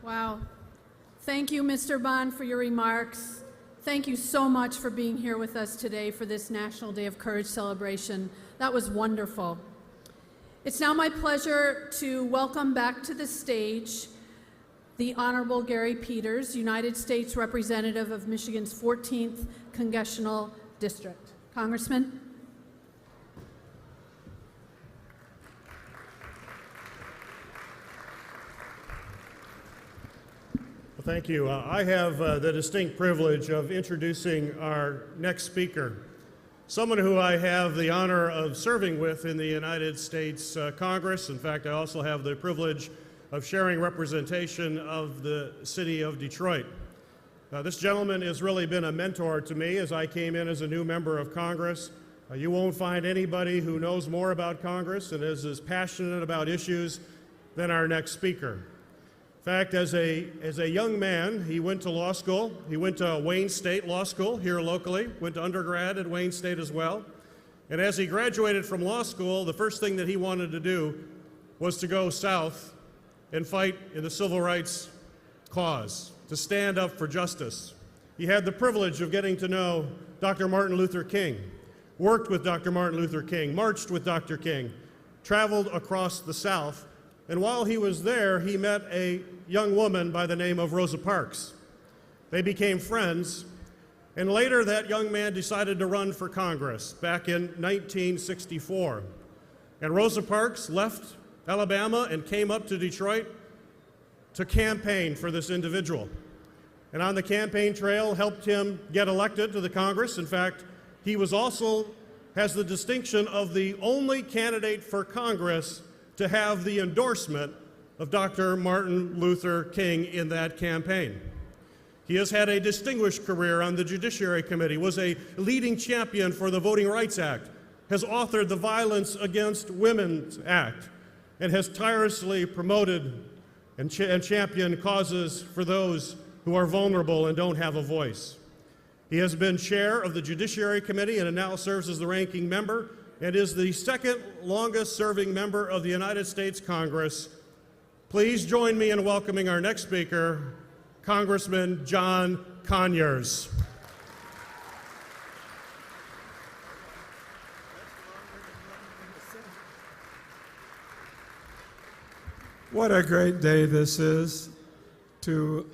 Wow. Thank you, Mr. Bond, for your remarks. Thank you so much for being here with us today for this National Day of Courage celebration. That was wonderful. It's now my pleasure to welcome back to the stage the Honorable Gary Peters, United States Representative of Michigan's 14th Congressional District. Congressman. Well, thank you. I have the distinct privilege of introducing our next speaker, someone who I have the honor of serving with in the United States Congress. In fact, I also have the privilege of sharing representation of the city of Detroit. This gentleman has really been a mentor to me as I came in as a new member of Congress. You won't find anybody who knows more about Congress and is as passionate about issues than our next speaker. In fact, as a young man, he went to law school. He went to Wayne State Law School here locally, went to undergrad at Wayne State as well. And as he graduated from law school, the first thing that he wanted to do was to go south and fight in the civil rights cause, to stand up for justice. He had the privilege of getting to know Dr. Martin Luther King, worked with Dr. Martin Luther King, marched with Dr. King, traveled across the South, and while he was there, he met a young woman by the name of Rosa Parks. They became friends, and later that young man decided to run for Congress back in 1964. And Rosa Parks left Alabama and came up to Detroit to campaign for this individual. And on the campaign trail helped him get elected to the Congress. In fact, he was also has the distinction of the only candidate for Congress to have the endorsement of Dr. Martin Luther King in that campaign. He has had a distinguished career on the Judiciary Committee, was a leading champion for the Voting Rights Act, has authored the Violence Against Women Act, and has tirelessly promoted and championed causes for those who are vulnerable and don't have a voice. He has been chair of the Judiciary Committee and now serves as the ranking member and is the second longest serving member of the United States Congress. Please join me in welcoming our next speaker, Congressman John Conyers. What a great day this is to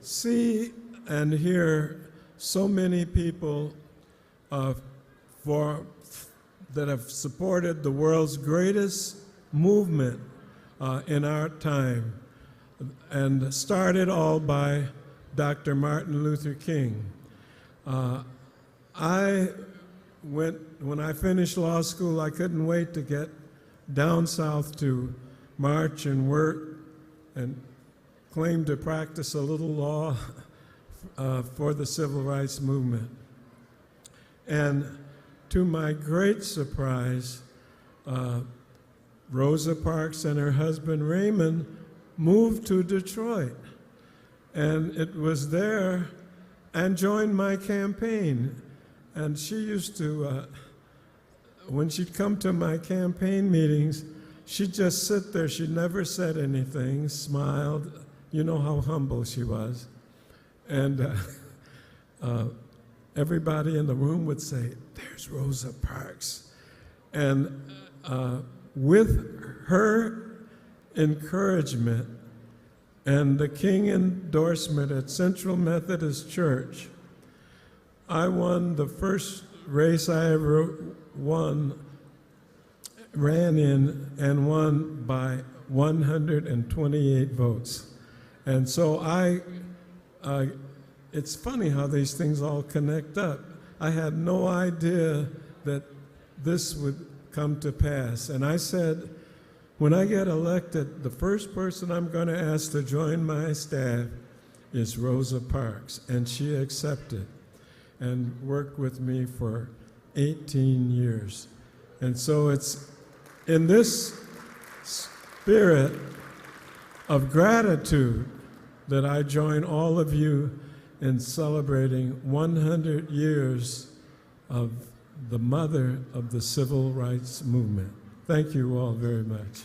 see and hear so many people that have supported the world's greatest movement in our time, and started all by Dr. Martin Luther King. When I finished law school, I couldn't wait to get down south to march and work and claim to practice a little law for the civil rights movement. And to my great surprise, Rosa Parks and her husband Raymond moved to Detroit. And it was there and joined my campaign. And she used to, when she'd come to my campaign meetings, she'd just sit there. She never said anything, smiled. You know how humble she was. And everybody in the room would say, "There's Rosa Parks." And with her encouragement and the King endorsement at Central Methodist Church, I won the first race I ever ran in and won by 128 votes. And so it's funny how these things all connect up. I had no idea that this would come to pass. And I said, when I get elected, the first person I'm going to ask to join my staff is Rosa Parks. And she accepted and worked with me for 18 years. And so it's in this spirit of gratitude that I join all of you in celebrating 100 years of the mother of the civil rights movement. Thank you all very much.